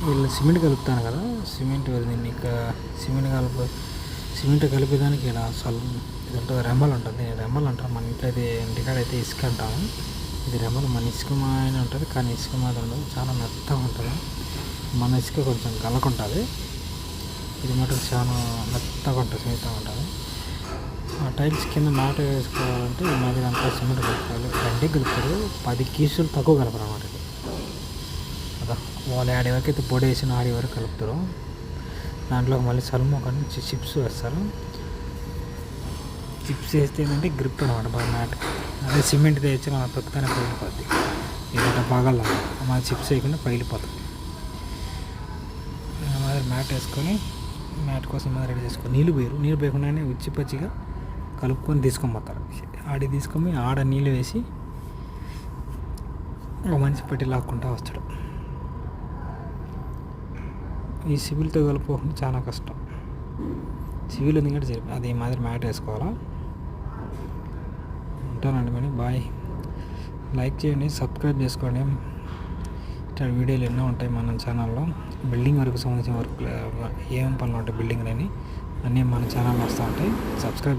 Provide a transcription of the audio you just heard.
వీళ్ళు సిమెంట్ కలుపుతాను కదా, సిమెంట్ దీన్ని సిమెంట్ కలిపేదానికి ఇలా ఇది ఉంటుంది, రెమ్మలు ఉంటుంది. రెమ్మలు అంటారు మన ఇంట్లో అయితే, ఇంటికాడ అయితే ఇసుక అంటాము. ఇది రెమ్మలు మన ఇసుక మాదిరి ఉంటుంది, కానీ ఇసుక మాదిరి ఉండదు, చాలా మెత్తగా ఉంటుంది. మన ఇసుక కొంచెం గలకుంటుంది, ఇది మటుకు చాలా మెత్తగా ఉంటుంది, స్మూత్గా ఉంటుంది. ఆ టైల్స్ కింద మ్యాట్ వేసుకోవాలంటే ఈ మాదిరి అంతా సిమెంట్ కలుపుకోవాలి. గడ్డి కలుపుతారు, 10 కీసులు తక్కువ కలపరు అన్నమాట. కదా వాళ్ళు ఆడి వరకు అయితే పొడి వేసిన ఆడి వరకు కలుపుతారు. దాంట్లో మళ్ళీ సల్మో కానీ చిప్స్ వేస్తారు. చిప్స్ వేస్తే ఏంటంటే గ్రిప్ అనమాట బాగా మ్యాట్. అదే సిమెంట్ తెచ్చి మనం తొక్కుతానే పగిలిపోద్ది, ఏదైనా బాగాల మన చిప్స్ వేయకుండా పగిలిపోతుంది. మాదిరి మ్యాట్ వేసుకొని, మ్యాట్ కోసం మాదిరి రెడీ చేసుకొని నీళ్ళు పోయకుండానే పచ్చిగా కలుపుకొని తీసుకొని పోతారు. ఆడి తీసుకొని ఆడ నీళ్ళు వేసి ఒక మనిషి పెట్టి లాక్కుంటూ వస్తాడు. ఈ సివిల్తో కలుపుకోకుండా చాలా కష్టం. సివిల్ ఎందుకంటే అది మాదిరి మ్యాట్ వేసుకోవాలా. ఉంటానండి మరి, బాయ్. లైక్ చేయండి, సబ్స్క్రైబ్ చేసుకోండి. ఇట్లా వీడియోలు ఎన్నో ఉంటాయి మన ఛానల్లో. బిల్డింగ్ వరకు సంబంధించిన వర్క్ ఏం పనులు ఉంటాయి బిల్డింగ్లని అన్నీ మన ఛానల్లో వస్తూ ఉంటాయి. సబ్స్క్రైబ్